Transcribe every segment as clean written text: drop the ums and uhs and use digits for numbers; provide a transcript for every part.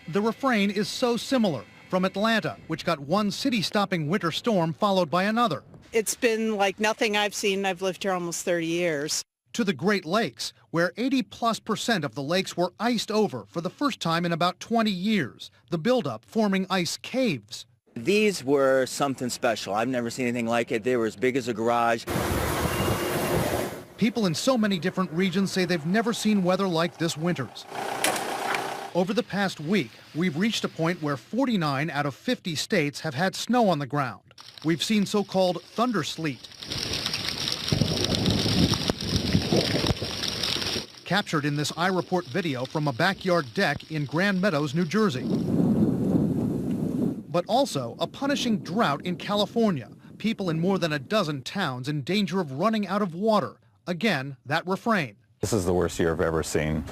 The refrain is so similar from Atlanta, which got one city-stopping winter storm followed by another. It's been like nothing I've seen. I've lived here almost 30 years. To the Great Lakes, where 80+% of the lakes were iced over for the first time in about 20 years, the buildup forming ice caves. These were something special. I've never seen anything like it. They were as big as a garage. People in so many different regions say they've never seen weather like this winter's. Over the past week, we've reached a point where 49 out of 50 states have had snow on the ground. We've seen so-called thunder sleet. Captured in this iReport video from a backyard deck in Grand Meadows, New Jersey. But also a punishing drought in California. People in more than a dozen towns in danger of running out of water. Again, that refrain. This is the worst year I've ever seen.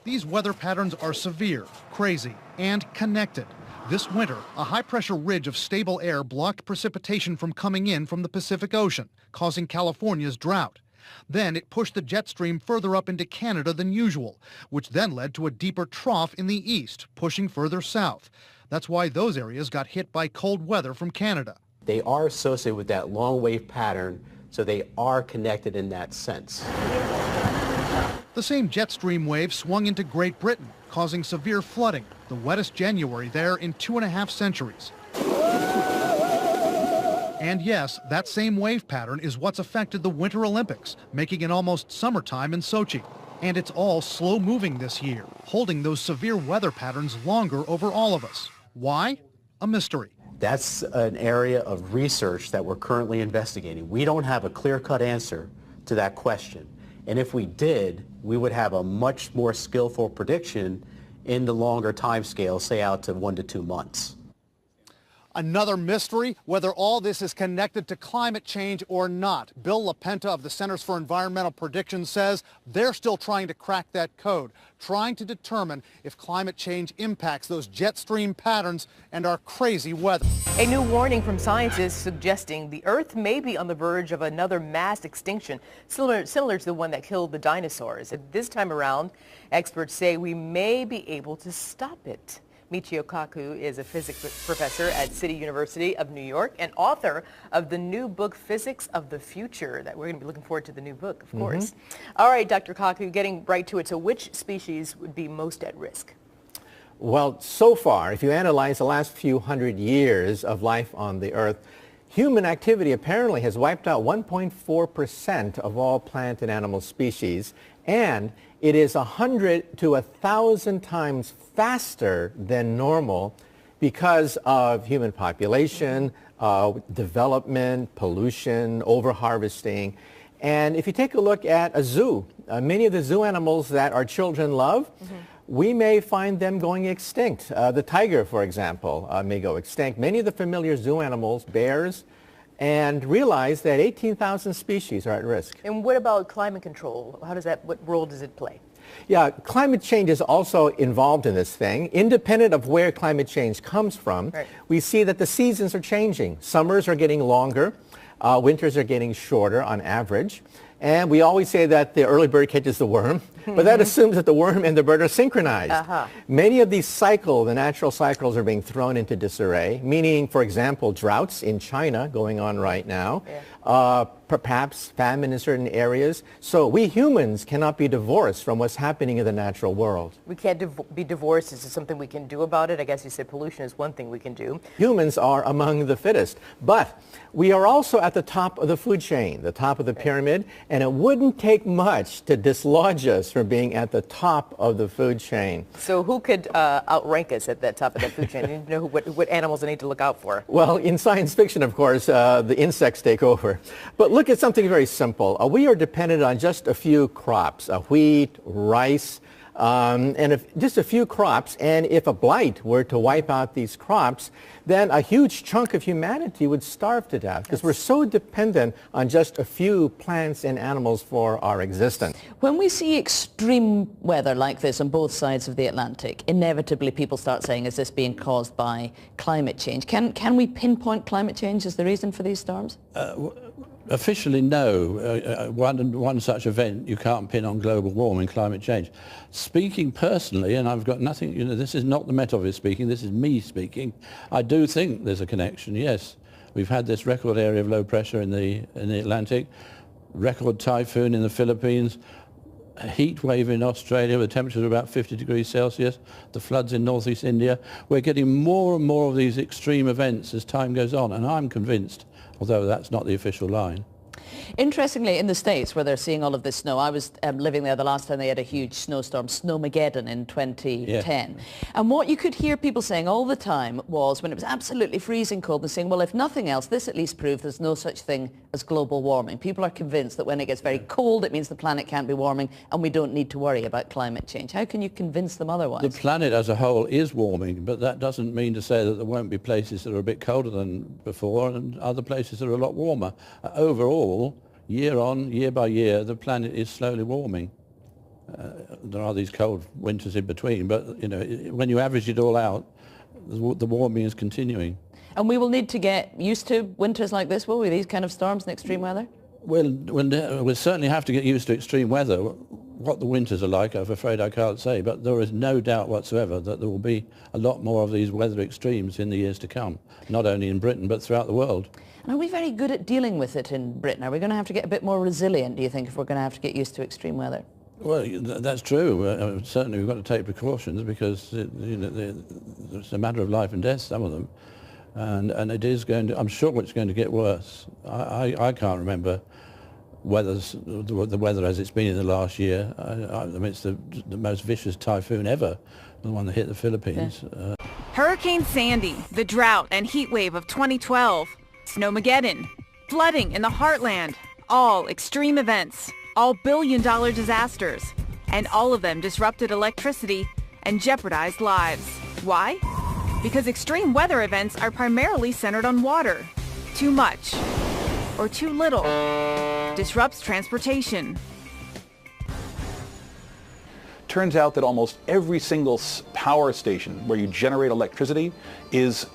These weather patterns are severe, crazy, and connected. This winter, a high-pressure ridge of stable air blocked precipitation from coming in from the Pacific Ocean, causing California's drought. Then it pushed the jet stream further up into Canada than usual, which then led to a deeper trough in the east, pushing further south. That's why those areas got hit by cold weather from Canada. They are associated with that long wave pattern, so they are connected in that sense. The same jet stream wave swung into Great Britain, causing severe flooding, the wettest January there in 2.5 centuries. And yes, that same wave pattern is what's affected the Winter Olympics, making it almost summertime in Sochi. And it's all slow moving this year, holding those severe weather patterns longer over all of us. Why? A mystery. That's an area of research that we're currently investigating. We don't have a clear-cut answer to that question. And if we did, we would have a much more skillful prediction in the longer time scale, say out to 1 to 2 months. Another mystery, whether all this is connected to climate change or not. Bill LaPenta of the Centers for Environmental Prediction says they're still trying to crack that code, trying to determine if climate change impacts those jet stream patterns and our crazy weather. A new warning from scientists suggesting the Earth may be on the verge of another mass extinction, similar to the one that killed the dinosaurs. And this time around, experts say we may be able to stop it. Michio Kaku is a physics professor at City University of New York and author of the new book, Physics of the Future, that we're going to be looking forward to the new book, of course. All right, Dr. Kaku, getting right to it. So which species would be most at risk? Well, so far, if you analyze the last few hundred years of life on the Earth, human activity apparently has wiped out 1.4% of all plant and animal species, and it is 100 to 1,000 times faster than normal because of human population, development, pollution, overharvesting. And if you take a look at a zoo, many of the zoo animals that our children love, we may find them going extinct. The tiger, for example, may go extinct. Many of the familiar zoo animals, bears, and realize that 18,000 species are at risk. And what about climate control? What role does it play? Yeah, climate change is also involved in this thing. Independent of where climate change comes from, we see that the seasons are changing. Summers are getting longer, winters are getting shorter on average. And we always say that the early bird catches the worm, but that assumes that the worm and the bird are synchronized. Many of these cycles, the natural cycles, are being thrown into disarray, meaning, for example, droughts in China going on right now, perhaps famine in certain areas. So we humans cannot be divorced from what's happening in the natural world. We can't be divorced. Is there something we can do about it? I guess you said pollution is one thing we can do. Humans are among the fittest, but we are also at the top of the food chain, the top of the pyramid, and it wouldn't take much to dislodge us from being at the top of the food chain. So who could outrank us at that top of the food chain? You know what animals I need to look out for? Well, in science fiction, of course, the insects take over. But look at something very simple. We are dependent on just a few crops, wheat, rice, and just a few crops. And if a blight were to wipe out these crops, then a huge chunk of humanity would starve to death because we're so dependent on just a few plants and animals for our existence. When we see extreme weather like this on both sides of the Atlantic, inevitably people start saying, is this being caused by climate change? Can we pinpoint climate change as the reason for these storms? Officially, no. One such event you can't pin on global warming, climate change. Speaking personally, and I've got nothing, this is not the Met Office speaking, this is me speaking, I do think there's a connection, yes. We've had this record area of low pressure in the Atlantic, record typhoon in the Philippines, a heat wave in Australia with temperatures of about 50 degrees Celsius, the floods in northeast India. We're getting more and more of these extreme events as time goes on, and I'm convinced, although that's not the official line. Interestingly, in the States, where they're seeing all of this snow, I was living there the last time they had a huge snowstorm, Snowmageddon in 2010. Yeah. And what you could hear people saying all the time was, when it was absolutely freezing cold, and saying, well, if nothing else, this at least proves there's no such thing as global warming. People are convinced that when it gets very cold, it means the planet can't be warming, and we don't need to worry about climate change. How can you convince them otherwise? The planet as a whole is warming, but that doesn't mean to say that there won't be places that are a bit colder than before and other places that are a lot warmer. Overall, year on, year by year, the planet is slowly warming. There are these cold winters in between, but when you average it all out, the warming is continuing. And we will need to get used to winters like this, will we? These kind of storms and extreme weather? Well, we'll certainly have to get used to extreme weather. What the winters are like, I'm afraid I can't say, but there is no doubt whatsoever that there will be a lot more of these weather extremes in the years to come, not only in Britain, but throughout the world. And are we very good at dealing with it in Britain? Are we going to have to get a bit more resilient, do you think, if we're going to have to get used to extreme weather? Well, that's true. Certainly we've got to take precautions because it's a matter of life and death, some of them. And it is going to, I'm sure it's going to get worse. I can't remember the weather as it's been in the last year. I mean, it's the most vicious typhoon ever, the one that hit the Philippines. Yeah. Hurricane Sandy, the drought and heat wave of 2012, Snowmageddon, flooding in the heartland, all extreme events, all billion-dollar disasters, and all of them disrupted electricity and jeopardized lives. Why? Because extreme weather events are primarily centered on water. Too much or too little disrupts transportation. Turns out that almost every single power station where you generate electricity is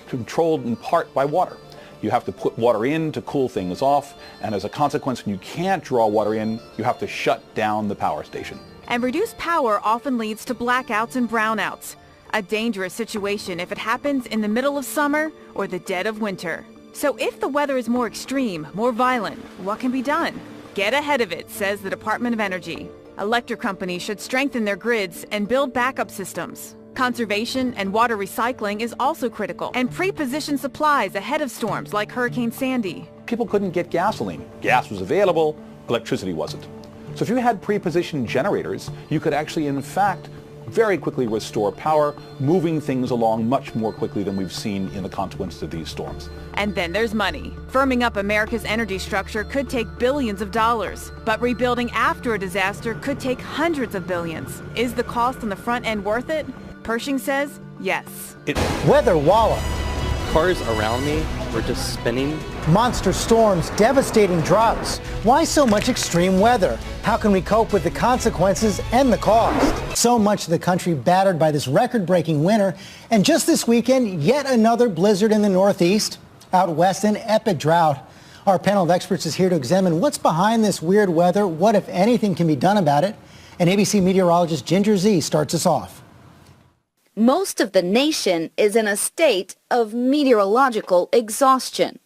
controlled in part by water. You have to put water in to cool things off, and as a consequence, when you can't draw water in, you have to shut down the power station. And reduced power often leads to blackouts and brownouts, a dangerous situation if it happens in the middle of summer or the dead of winter. So if the weather is more extreme, more violent, what can be done? Get ahead of it, says the Department of Energy. Electric companies should strengthen their grids and build backup systems. Conservation and water recycling is also critical, and pre-position supplies ahead of storms like Hurricane Sandy. People couldn't get gasoline. Gas was available, electricity wasn't. So if you had pre-positioned generators, you could actually, in fact, very quickly restore power, moving things along much more quickly than we've seen in the consequences of these storms. And then there's money. Firming up America's energy structure could take billions of dollars, but rebuilding after a disaster could take hundreds of billions. Is the cost on the front end worth it? Pershing says yes. Weather wallop. Cars around me were just spinning. Monster storms, devastating droughts. Why so much extreme weather? How can we cope with the consequences and the cost? So much of the country battered by this record-breaking winter. And just this weekend, yet another blizzard in the Northeast. Out west, an epic drought. Our panel of experts is here to examine what's behind this weird weather, what, if anything, can be done about it. And ABC meteorologist Ginger Z starts us off. Most of the nation is in a state of meteorological exhaustion.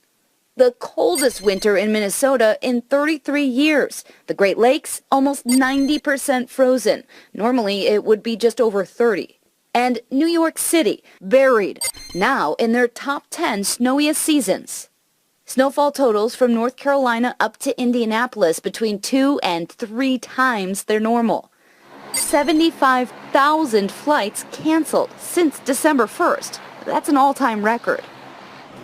The coldest winter in Minnesota in 33 years. The Great Lakes, almost 90% frozen. Normally, it would be just over 30. And New York City, buried, now in their top 10 snowiest seasons. Snowfall totals from North Carolina up to Indianapolis between 2 and 3 times their normal. 75,000 flights canceled since December 1st. That's an all-time record.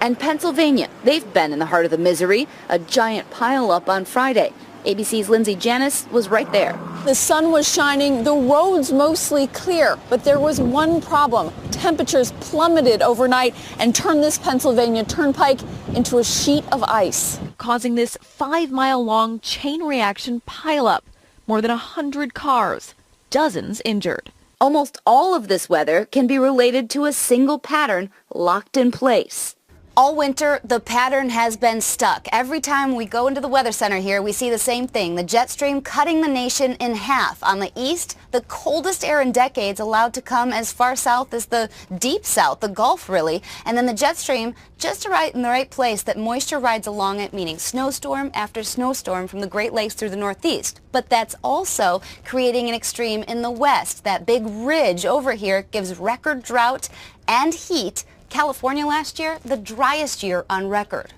And Pennsylvania, they've been in the heart of the misery, a giant pileup on Friday. ABC's Lindsay Janis was right there. The sun was shining, the roads mostly clear, but there was one problem. Temperatures plummeted overnight and turned this Pennsylvania turnpike into a sheet of ice, causing this 5-mile-long chain reaction pileup. More than 100 cars. Dozens injured. Almost all of this weather can be related to a single pattern locked in place. All winter, the pattern has been stuck. Every time we go into the weather center here, we see the same thing. The jet stream cutting the nation in half. On the east, the coldest air in decades allowed to come as far south as the deep south, the Gulf really. And then the jet stream just right in the right place that moisture rides along it, meaning snowstorm after snowstorm from the Great Lakes through the Northeast. But that's also creating an extreme in the west. That big ridge over here gives record drought and heat. California last year, the driest year on record.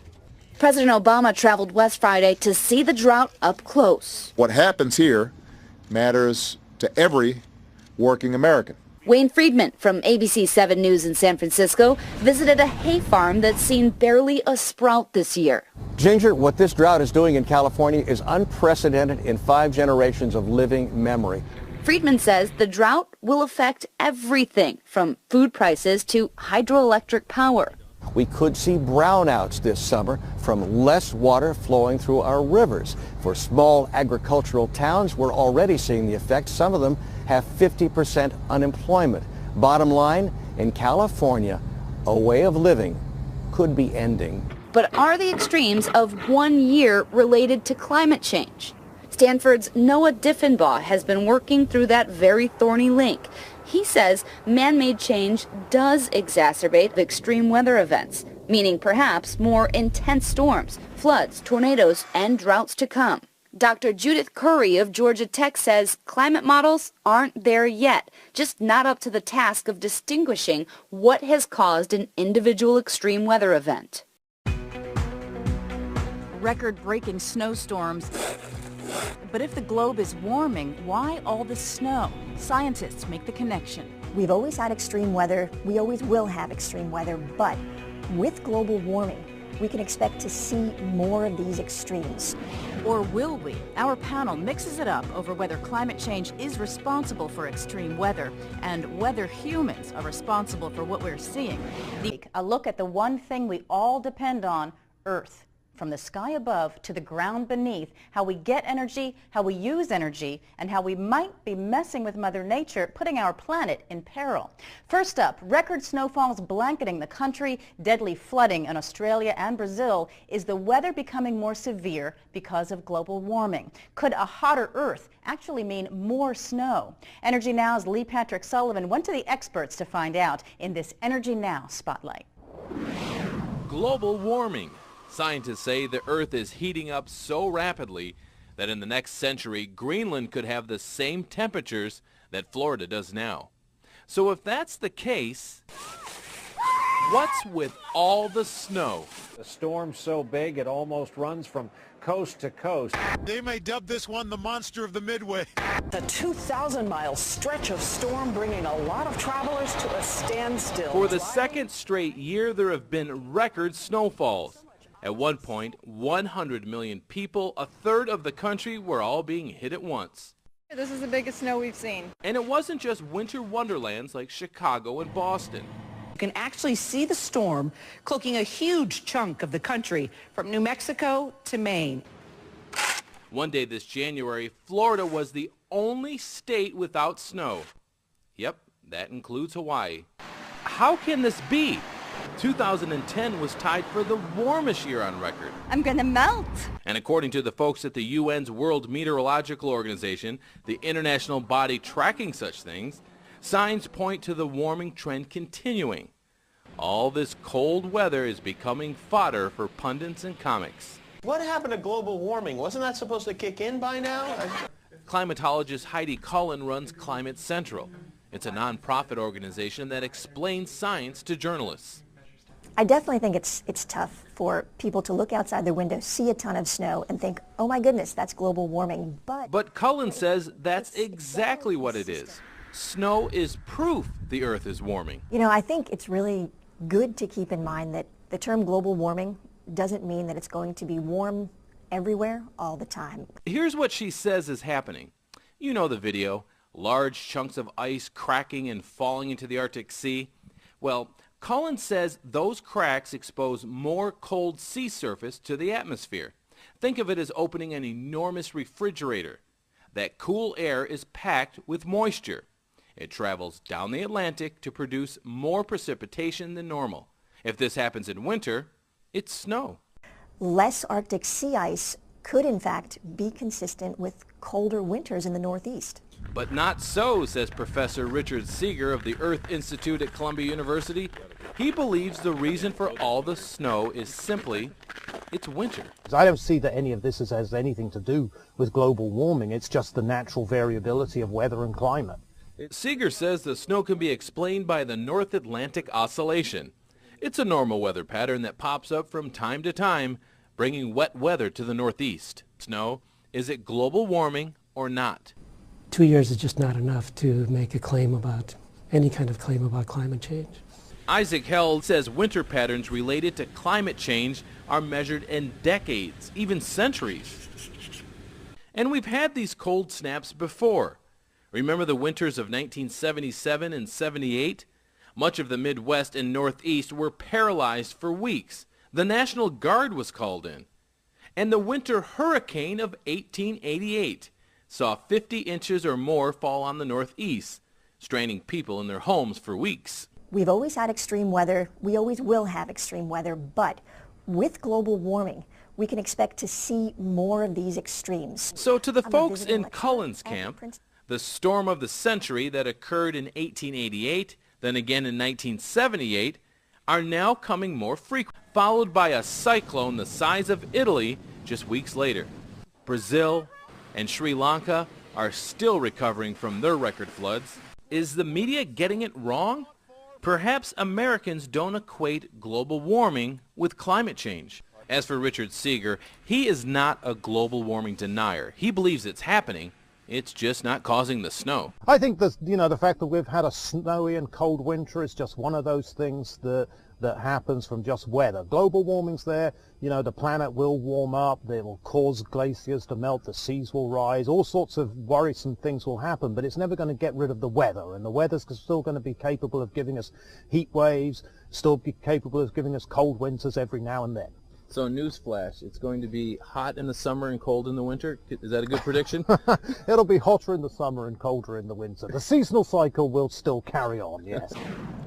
President Obama traveled west Friday to see the drought up close. What happens here matters to every working American. Wayne Friedman from ABC 7 News in San Francisco visited a hay farm that's seen barely a sprout this year. Ginger, what this drought is doing in California is unprecedented in 5 generations of living memory. Friedman says the drought will affect everything from food prices to hydroelectric power. We could see brownouts this summer from less water flowing through our rivers. For small agricultural towns, we're already seeing the effect. Some of them have 50% unemployment. Bottom line, in California, a way of living could be ending. But are the extremes of one year related to climate change? Stanford's Noah Diffenbaugh has been working through that very thorny link. He says man-made change does exacerbate extreme weather events, meaning perhaps more intense storms, floods, tornadoes, and droughts to come. Dr. Judith Curry of Georgia Tech says climate models aren't there yet, just not up to the task of distinguishing what has caused an individual extreme weather event. Record-breaking snowstorms. But if the globe is warming, why all the snow? Scientists make the connection. We've always had extreme weather. We always will have extreme weather. But with global warming, we can expect to see more of these extremes. Or will we? Our panel mixes it up over whether climate change is responsible for extreme weather and whether humans are responsible for what we're seeing. A look at the one thing we all depend on, Earth. From the sky above to the ground beneath, how we get energy, how we use energy, and how we might be messing with Mother Nature, putting our planet in peril. First up, record snowfalls blanketing the country, deadly flooding in Australia and Brazil. Is the weather becoming more severe because of global warming? Could a hotter Earth actually mean more snow? Energy Now's Lee Patrick Sullivan went to the experts to find out in this Energy Now Spotlight. Global warming. Scientists say the Earth is heating up so rapidly that in the next century, Greenland could have the same temperatures that Florida does now. So if that's the case, what's with all the snow? The storm's so big it almost runs from coast to coast. They may dub this one the monster of the Midway. The 2,000-mile stretch of storm bringing a lot of travelers to a standstill. For the second straight year, there have been record snowfalls. At one point, 100 million people, a third of the country, were all being hit at once. This is the biggest snow we've seen. And it wasn't just winter wonderlands like Chicago and Boston. You can actually see the storm cloaking a huge chunk of the country from New Mexico to Maine. One day this January, Florida was the only state without snow. Yep, that includes Hawaii. How can this be? 2010 was tied for the warmest year on record. I'm gonna melt. And according to the folks at the UN's World Meteorological Organization, the international body tracking such things, signs point to the warming trend continuing. All this cold weather is becoming fodder for pundits and comics. What happened to global warming? Wasn't that supposed to kick in by now? Climatologist Heidi Cullen runs Climate Central. It's a nonprofit organization that explains science to journalists. I definitely think it's tough for people to look outside their window, see a ton of snow, and think, oh my goodness, that's global warming. But Cullen says that's exactly what it is. Snow is proof the Earth is warming. You know, I think it's really good to keep in mind that the term global warming doesn't mean that it's going to be warm everywhere all the time. Here's what she says is happening. You know the video, large chunks of ice cracking and falling into the Arctic Sea. Well, Cullen says those cracks expose more cold sea surface to the atmosphere. Think of it as opening an enormous refrigerator. That cool air is packed with moisture. It travels down the Atlantic to produce more precipitation than normal. If this happens in winter, it's snow. Less Arctic sea ice could in fact be consistent with colder winters in the Northeast. But not so, says Professor Richard Seeger of the Earth Institute at Columbia University. He believes the reason for all the snow is simply it's winter. I don't see that any of this has anything to do with global warming. It's just the natural variability of weather and climate. Seeger says the snow can be explained by the North Atlantic Oscillation. It's a normal weather pattern that pops up from time to time, bringing wet weather to the Northeast. Snow, is it global warming or not? 2 years is just not enough to make a claim about any kind of claim about climate change. Isaac Held says winter patterns related to climate change are measured in decades, even centuries. And we've had these cold snaps before. Remember the winters of 1977 and 78? Much of the Midwest and Northeast were paralyzed for weeks. The National Guard was called in. And the winter hurricane of 1888 saw 50 inches or more fall on the Northeast, straining people in their homes for weeks. We've always had extreme weather. We always will have extreme weather, but with global warming, we can expect to see more of these extremes. So to the folks in Cullen's camp, the storm of the century that occurred in 1888, then again in 1978, are now coming more frequent, followed by a cyclone the size of Italy just weeks later. Brazil and Sri Lanka are still recovering from their record floods. Is the media getting it wrong? Perhaps Americans don't equate global warming with climate change. As for Richard Seeger, he is not a global warming denier. He believes it's happening. It's just not causing the snow. I think that, the fact that we've had a snowy and cold winter is just one of those things that happens from just weather. Global warming's there. The planet will warm up. They will cause glaciers to melt. The seas will rise. All sorts of worrisome things will happen, but it's never going to get rid of the weather. And the weather's still going to be capable of giving us heat waves, still be capable of giving us cold winters every now and then. So newsflash, it's going to be hot in the summer and cold in the winter? Is that a good prediction? It'll be hotter in the summer and colder in the winter. The seasonal cycle will still carry on, yes.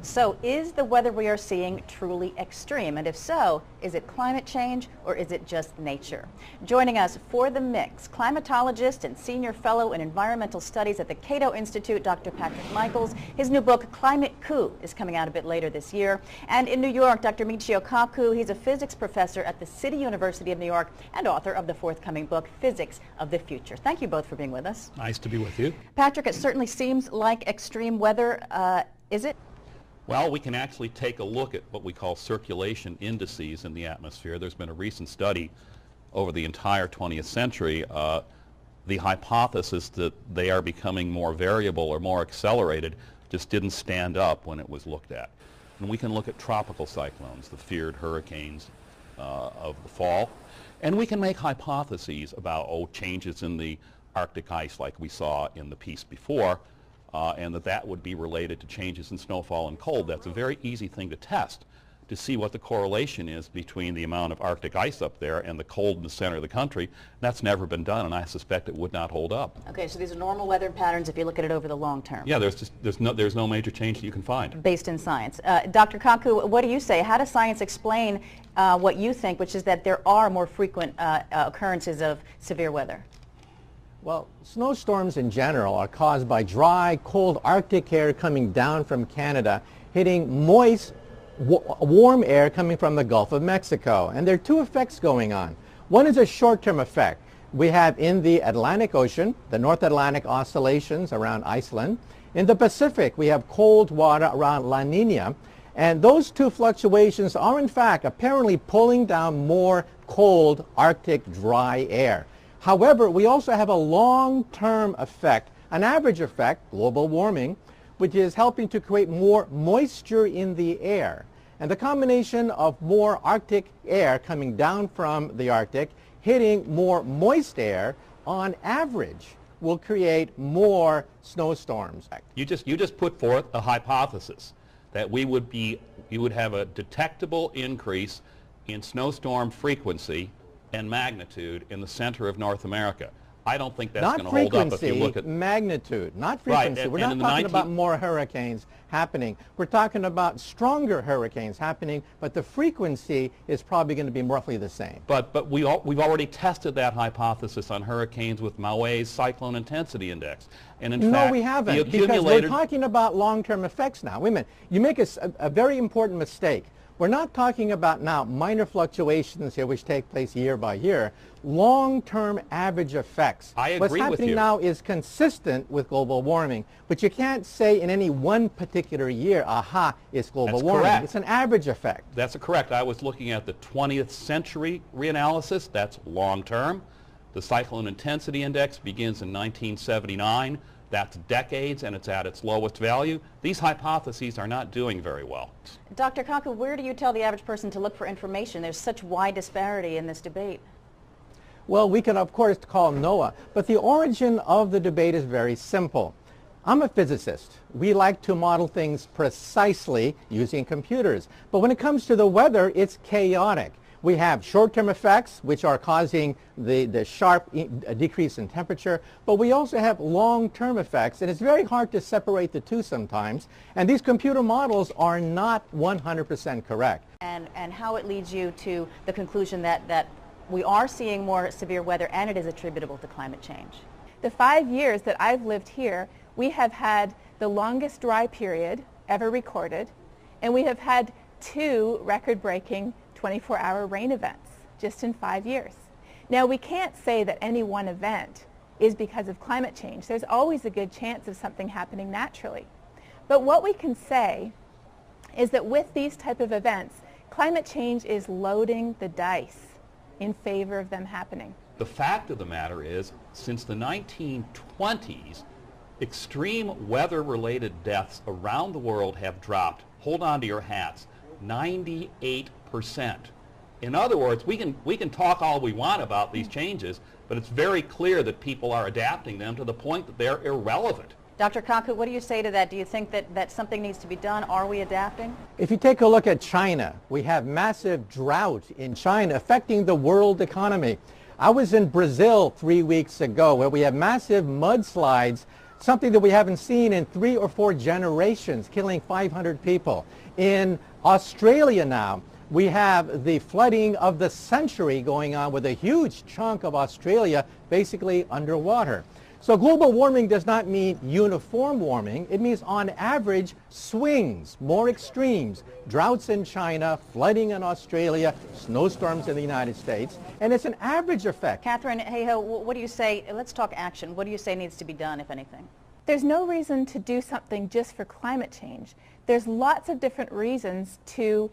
So is the weather we are seeing truly extreme? And if so, is it climate change or is it just nature? Joining us for the mix, climatologist and senior fellow in environmental studies at the Cato Institute, Dr. Patrick Michaels. His new book, Climate Coup, is coming out a bit later this year. And in New York, Dr. Michio Kaku. He's a physics professor at the City University of New York and author of the forthcoming book, Physics of the Future. Thank you both for being with us. Nice to be with you. Patrick, it certainly seems like extreme weather. Is it? Well, we can actually take a look at what we call circulation indices in the atmosphere. There's been a recent study over the entire 20th century. The hypothesis that they are becoming more variable or more accelerated just didn't stand up when it was looked at. And we can look at tropical cyclones, the feared hurricanes of the fall, and we can make hypotheses about changes in the Arctic ice like we saw in the piece before, and that would be related to changes in snowfall and cold. That's a very easy thing to test to see what the correlation is between the amount of Arctic ice up there and the cold in the center of the country. That's never been done, and I suspect it would not hold up. Okay, so these are normal weather patterns if you look at it over the long term. Yeah, there's no major change that you can find. Based in science. Dr. Kaku, what do you say? How does science explain what you think, which is that there are more frequent occurrences of severe weather? Well, snowstorms in general are caused by dry, cold Arctic air coming down from Canada, hitting moist, warm air coming from the Gulf of Mexico. And there are two effects going on. One is a short-term effect. We have in the Atlantic Ocean, the North Atlantic oscillations around Iceland. In the Pacific, we have cold water around La Nina. And those two fluctuations are, in fact, apparently pulling down more cold Arctic dry air. However, we also have a long-term effect, an average effect, global warming, which is helping to create more moisture in the air. And the combination of more Arctic air coming down from the Arctic, hitting more moist air, on average, will create more snowstorms. You just put forth a hypothesis that you would have a detectable increase in snowstorm frequency and magnitude in the center of North America. I don't think that's Not going to hold up if frequency, you look at magnitude, not Right, frequency. and- We're and not in the talking 19 about more hurricanes happening. We're talking about stronger hurricanes happening, but the frequency is probably going to be roughly the same. But we've already tested that hypothesis on hurricanes with Maue's cyclone intensity index. And in fact, No, we haven't, the because we're accumulated talking about long-term effects now. Wait a minute. You make a very important mistake. We're not talking about now minor fluctuations here which take place year by year. Long-term average effects. I agree What's with happening you. now is consistent with global warming, but you can't say in any one particular year, aha, it's global That's warming. correct. It's an average effect. That's correct. I was looking at the 20th century reanalysis. That's long term. The cyclone intensity index begins in 1979. That's decades, and it's at its lowest value. These hypotheses are not doing very well. Dr. Kaku, where do you tell the average person to look for information? There's such wide disparity in this debate. Well, we can, of course, call NOAA, but the origin of the debate is very simple. I'm a physicist. We like to model things precisely using computers. But when it comes to the weather, it's chaotic. We have short-term effects, which are causing the sharp decrease in temperature, but we also have long-term effects, and it's very hard to separate the two sometimes, and these computer models are not 100% correct. And how it leads you to the conclusion that we are seeing more severe weather and it is attributable to climate change. The 5 years that I've lived here, we have had the longest dry period ever recorded, and we have had 2 record-breaking 24-hour rain events just in 5 years. Now, we can't say that any one event is because of climate change. There's always a good chance of something happening naturally. But what we can say is that with these type of events, climate change is loading the dice in favor of them happening. The fact of the matter is, since the 1920s, extreme weather-related deaths around the world have dropped, hold on to your hats, 98%. In other words, we can talk all we want about these changes, but it's very clear that people are adapting them to the point that they're irrelevant. Dr. Kaku, what do you say to that? Do you think that something needs to be done? Are we adapting? If you take a look at China, we have massive drought in China affecting the world economy. I was in Brazil 3 weeks ago where we have massive mudslides, something that we haven't seen in 3 or 4 generations, killing 500 people. In Australia now, we have the flooding of the century going on with a huge chunk of Australia basically underwater. So global warming does not mean uniform warming. It means on average swings, more extremes, droughts in China, flooding in Australia, snowstorms in the United States, and it's an average effect. Catherine Hayhoe, what do you say? Let's talk action. What do you say needs to be done, if anything? There's no reason to do something just for climate change. There's lots of different reasons to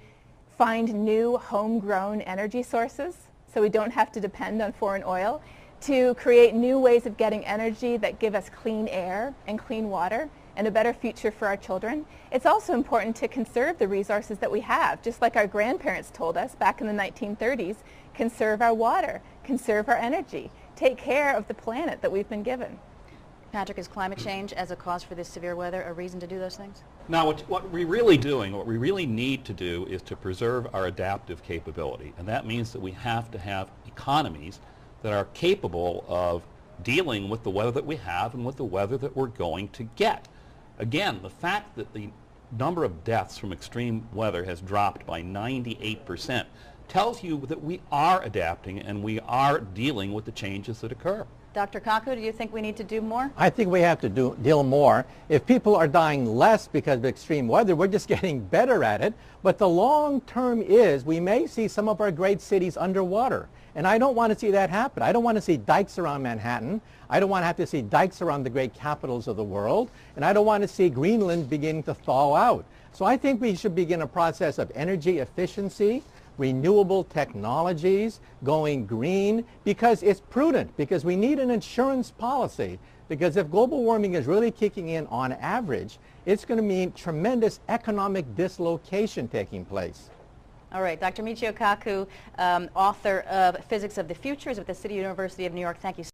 find new homegrown energy sources so we don't have to depend on foreign oil, to create new ways of getting energy that give us clean air and clean water and a better future for our children. It's also important to conserve the resources that we have, just like our grandparents told us back in the 1930s, conserve our water, conserve our energy, take care of the planet that we've been given. Patrick, is climate change as a cause for this severe weather a reason to do those things? Now, what we really need to do is to preserve our adaptive capability, and that means that we have to have economies that are capable of dealing with the weather that we have and with the weather that we're going to get. Again, the fact that the number of deaths from extreme weather has dropped by 98% tells you that we are adapting and we are dealing with the changes that occur. Dr. Kaku, do you think we need to do more? I think we have to deal more. If people are dying less because of extreme weather, we're just getting better at it. But the long term is we may see some of our great cities underwater. And I don't want to see that happen. I don't want to see dikes around Manhattan. I don't want to have to see dikes around the great capitals of the world. And I don't want to see Greenland beginning to thaw out. So I think we should begin a process of energy efficiency, renewable technologies, going green, because it's prudent, because we need an insurance policy. Because if global warming is really kicking in on average, it's going to mean tremendous economic dislocation taking place. All right, Dr. Michio Kaku, author of Physics of the Futures with the City University of New York. Thank you so much.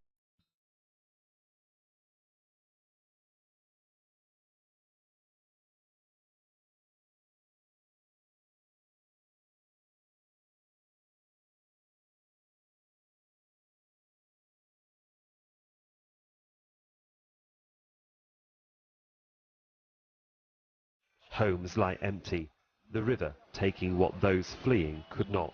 Homes lie empty, the river taking what those fleeing could not.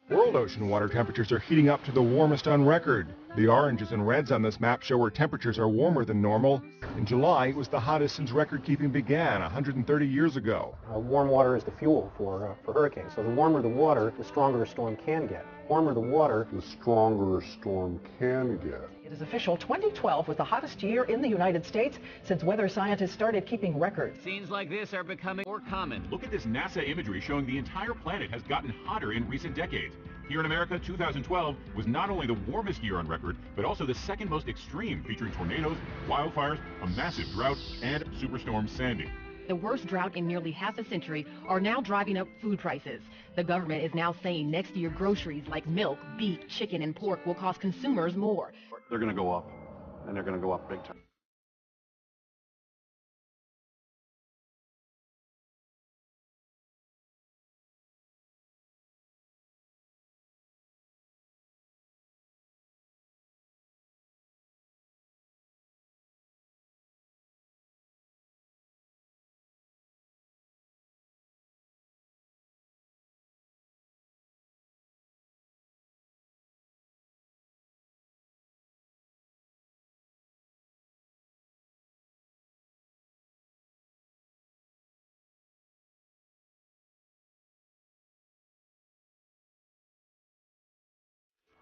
World ocean water temperatures are heating up to the warmest on record. The oranges and reds on this map show where temperatures are warmer than normal. In July, it was the hottest since record-keeping began 130 years ago. Warm water is the fuel for hurricanes. So the warmer the water, the stronger a storm can get. Warmer the water, the stronger a storm can get. It is official, 2012 was the hottest year in the United States since weather scientists started keeping records. Scenes like this are becoming more common. Look at this NASA imagery showing the entire planet has gotten hotter in recent decades. Here in America, 2012 was not only the warmest year on record, but also the second most extreme, featuring tornadoes, wildfires, a massive drought, and Superstorm Sandy. The worst drought in nearly half a century are now driving up food prices. The government is now saying next year groceries like milk, beef, chicken, and pork will cost consumers more. They're going to go up, and they're going to go up big time.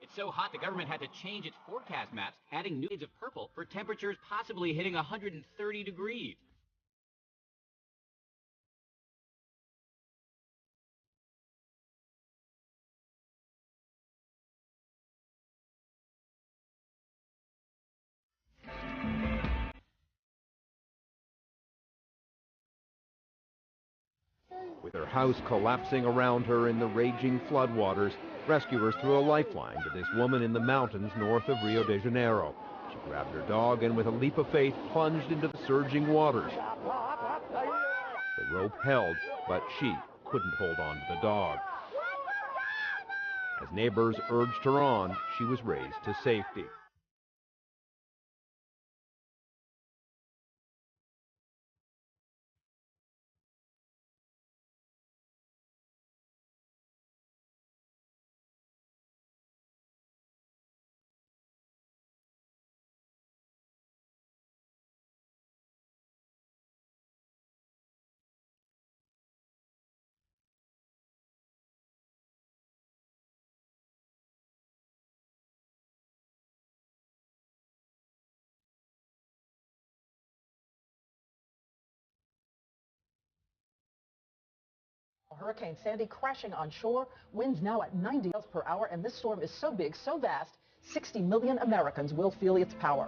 It's so hot the government had to change its forecast maps, adding new shades of purple for temperatures possibly hitting 130 degrees. With her house collapsing around her in the raging floodwaters, rescuers threw a lifeline to this woman in the mountains north of Rio de Janeiro. She grabbed her dog and with a leap of faith plunged into the surging waters. The rope held, but she couldn't hold on to the dog. As neighbors urged her on, she was raised to safety. Hurricane Sandy crashing on shore, winds now at 90 miles per hour, and this storm is so big, so vast, 60 million Americans will feel its power.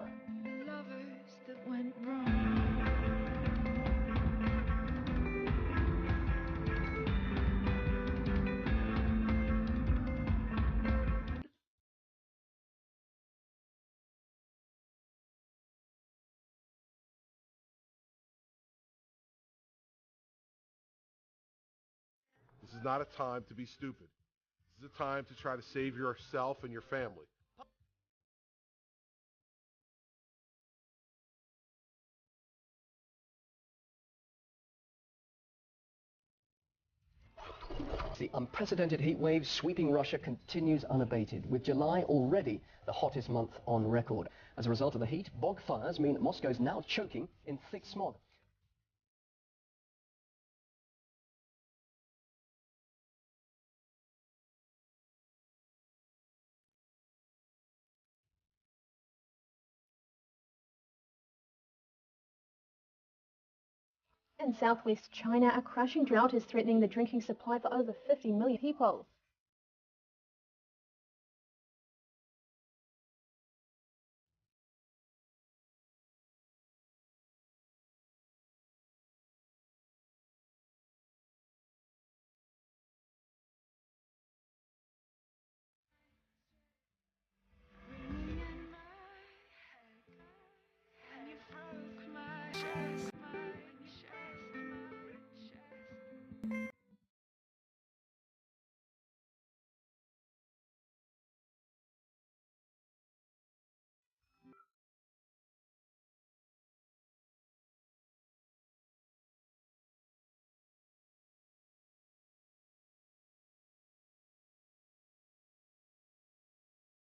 This is not a time to be stupid. This is a time to try to save yourself and your family. The unprecedented heat wave sweeping Russia continues unabated, with July already the hottest month on record. As a result of the heat, bog fires mean that Moscow is now choking in thick smog. In southwest China, a crushing drought is threatening the drinking supply for over 50 million people.